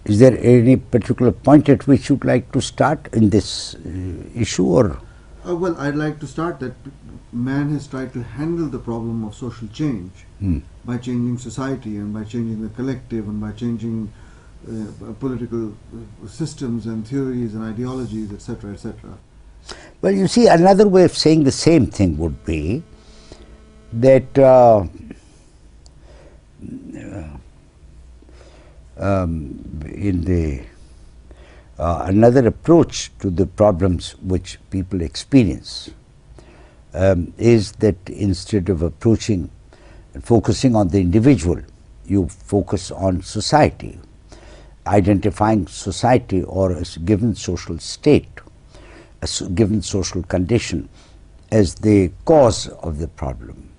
Is there any particular point at which you'd like to start in this issue, or? Well, I'd like to start that man has tried to handle the problem of social change by changing society and by changing the collective and by changing political systems and theories and ideologies, etc., etc. Well, you see, another way of saying the same thing would be that in the another approach to the problems which people experience is that instead of approaching and focusing on the individual, you focus on society, identifying society or a given social state, a given social condition as the cause of the problem.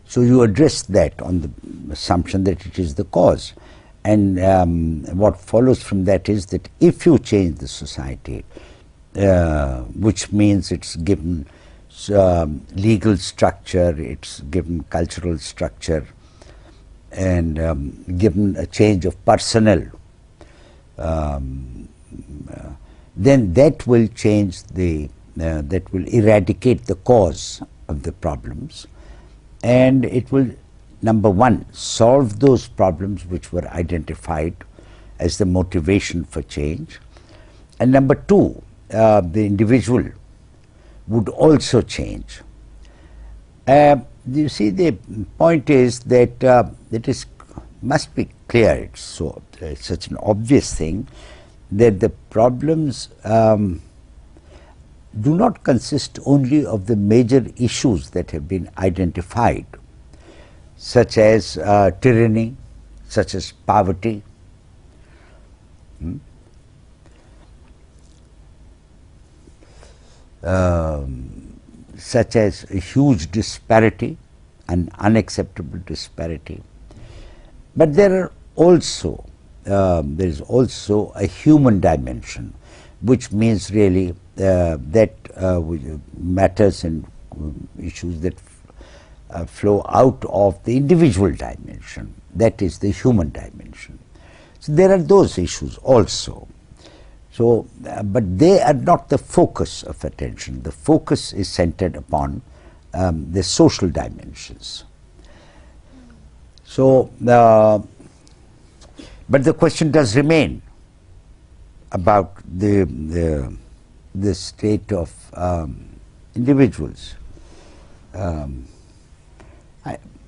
So you address that on the assumption that it is the cause. And what follows from that is that if you change the society, which means it's given legal structure, it's given cultural structure, and given a change of personnel, then that will change that will eradicate the cause of the problems, and it will, number one, solve those problems which were identified as the motivation for change, and number two, the individual would also change. You see, the point is that it must be clear, it's such an obvious thing, that the problems do not consist only of the major issues that have been identified, such as tyranny, such as poverty, such as a huge disparity, an unacceptable disparity. But there is also a human dimension, which means really that matters and issues that flow out of the individual dimension, that is the human dimension. So there are those issues also. So, but they are not the focus of attention. The focus is centered upon the social dimensions. So, but the question does remain about the state of individuals.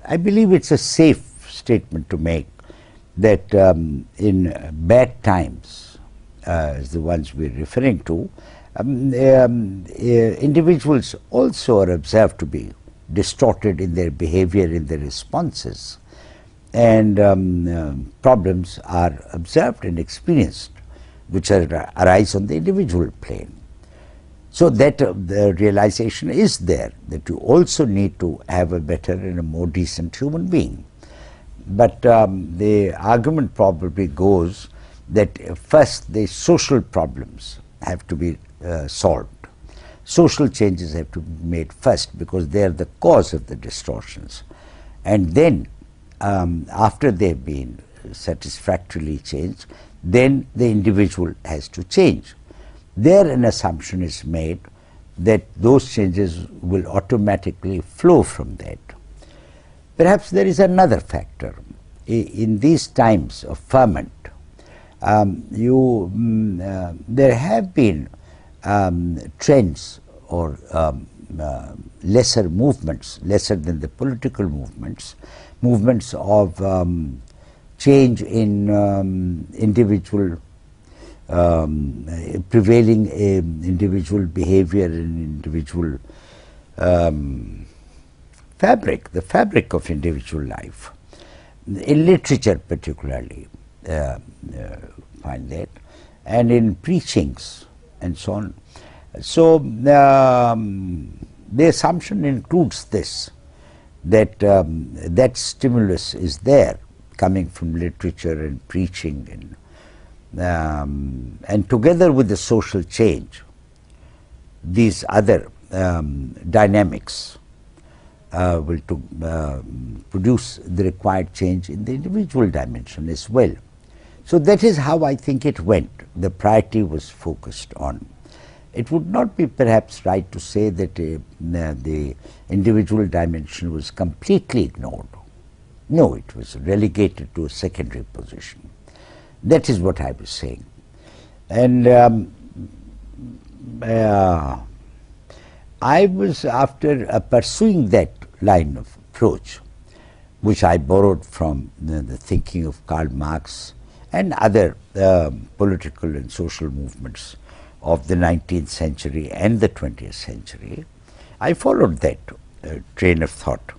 I believe it's a safe statement to make that in bad times, as the ones we're referring to, individuals also are observed to be distorted in their behavior, in their responses, and problems are observed and experienced which arise on the individual plane. So that the realization is there that you also need to have a better and a more decent human being. But the argument probably goes that first the social problems have to be solved. Social changes have to be made first because they are the cause of the distortions. And then after they've been satisfactorily changed, then the individual has to change. There an assumption is made that those changes will automatically flow from that. Perhaps there is another factor. In these times of ferment, there have been trends or lesser movements, lesser than the political movements of change in individual prevailing individual behavior and individual fabric, the fabric of individual life. In literature particularly, find that, and in preachings and so on. So the assumption includes this, that that stimulus is there coming from literature and preaching, and together with the social change, these other dynamics will produce the required change in the individual dimension as well. So that is how I think it went. The priority was focused on. It would not be perhaps right to say that the individual dimension was completely ignored. No, it was relegated to a secondary position. That is what I was saying. And I was, after pursuing that line of approach, which I borrowed from the thinking of Karl Marx and other political and social movements of the 19th century and the 20th century, I followed that train of thought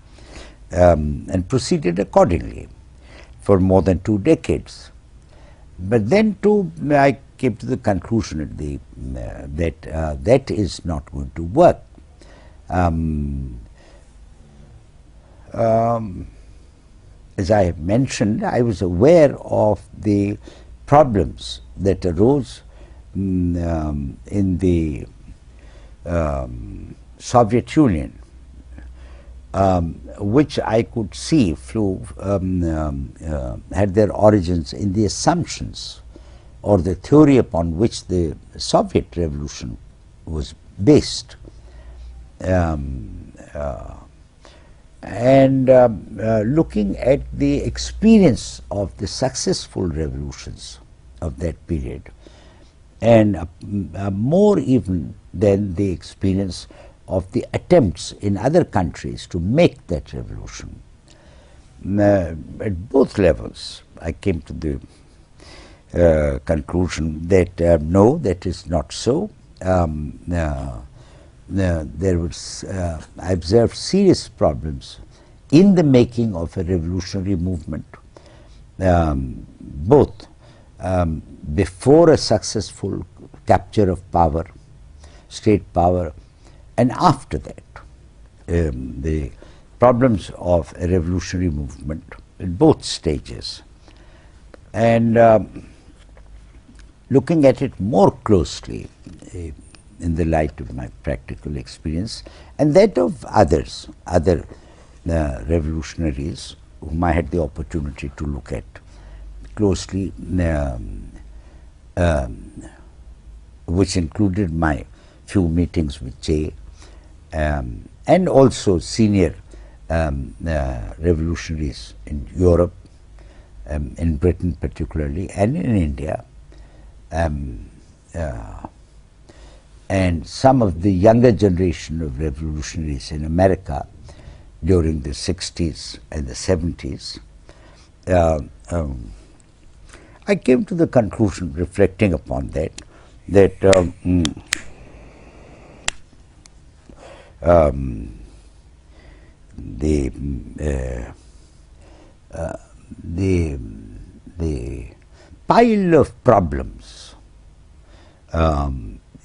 and proceeded accordingly for more than 2 decades. But then too, I came to the conclusion that that is not going to work. As I have mentioned, I was aware of the problems that arose in the Soviet Union, which I could see had their origins in the assumptions or the theory upon which the Soviet Revolution was based. Looking at the experience of the successful revolutions of that period, and more even than the experience of the attempts in other countries to make that revolution. At both levels, I came to the conclusion that no, that is not so. There was, I observed serious problems in the making of a revolutionary movement, both before a successful capture of power, state power, and after that. The problems of a revolutionary movement in both stages. And looking at it more closely in the light of my practical experience and that of other revolutionaries whom I had the opportunity to look at closely, which included my few meetings with Jay, and also senior revolutionaries in Europe, in Britain particularly, and in India, and some of the younger generation of revolutionaries in America during the 60s and the 70s. I came to the conclusion, reflecting upon that, that the pile of problems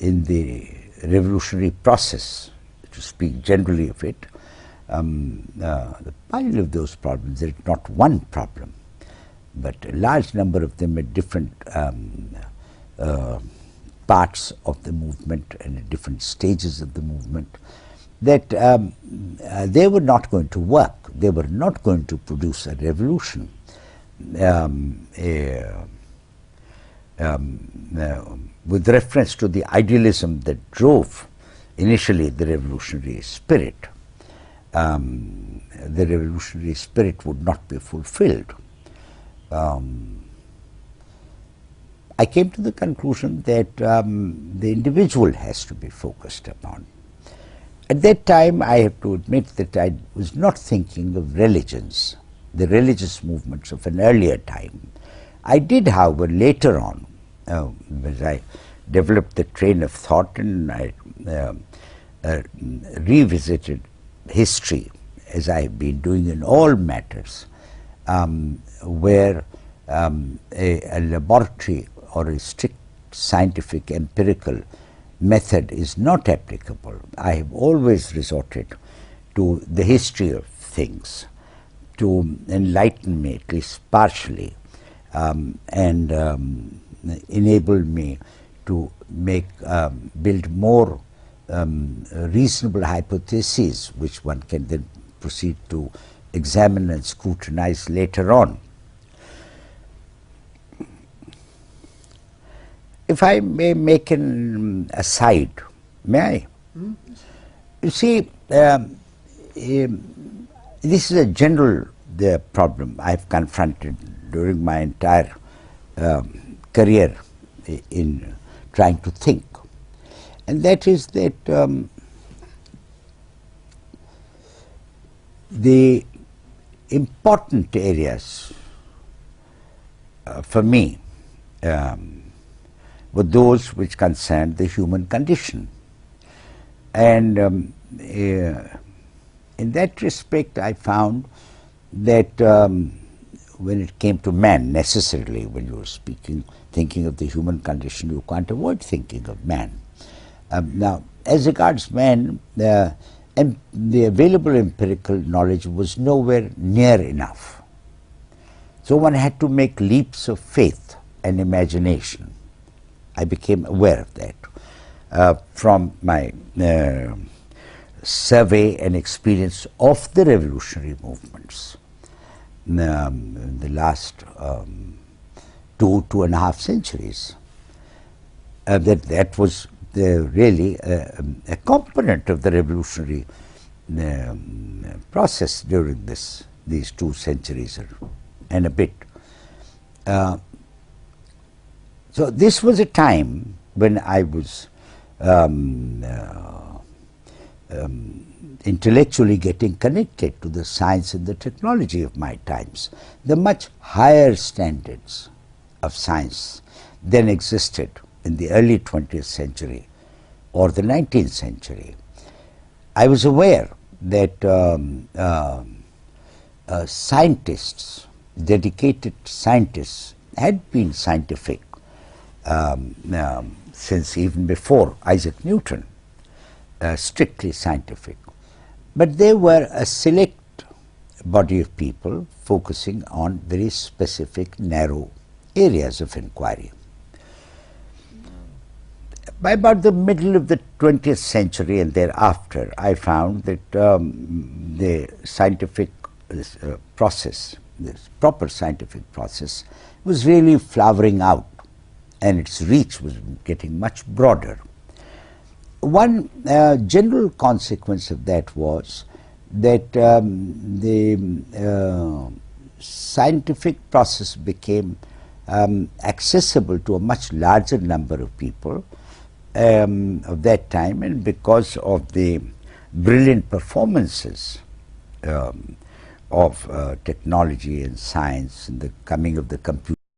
in the revolutionary process, to speak generally of it, the pile of those problems, there is not one problem, but a large number of them at different parts of the movement and at different stages of the movement, that they were not going to work. They were not going to produce a revolution. With reference to the idealism that drove initially the revolutionary spirit, the revolutionary spirit would not be fulfilled. I came to the conclusion that the individual has to be focused upon. At that time, I have to admit that I was not thinking of religions, the religious movements of an earlier time. I did, however, later on, as I developed the train of thought and I revisited history, as I have been doing in all matters, where a laboratory or a strict scientific empirical method is not applicable. I have always resorted to the history of things to enlighten me, at least partially, and enable me to build more reasonable hypotheses, which one can then proceed to examine and scrutinize later on. if I may make an aside, may I? You see, this is a general problem I've confronted during my entire career in trying to think, and that is that the important areas for me were those which concerned the human condition. And in that respect, I found that when it came to man, necessarily, when you were thinking of the human condition, you can't avoid thinking of man. Now, as regards man, the available empirical knowledge was nowhere near enough. So one had to make leaps of faith and imagination. I became aware of that from my survey and experience of the revolutionary movements in the last 2.5 centuries. That was really a component of the revolutionary process during these 2 centuries and a bit. So this was a time when I was intellectually getting connected to the science and the technology of my times. The much higher standards of science then existed in the early 20th century or the 19th century. I was aware that scientists, dedicated scientists, had been scientific since even before Isaac Newton, strictly scientific. But there were a select body of people focusing on very specific, narrow areas of inquiry. By about the middle of the 20th century and thereafter, I found that the scientific process, this proper scientific process, was really flowering out, and its reach was getting much broader. One general consequence of that was that the scientific process became accessible to a much larger number of people of that time, and because of the brilliant performances of technology and science and the coming of the computer,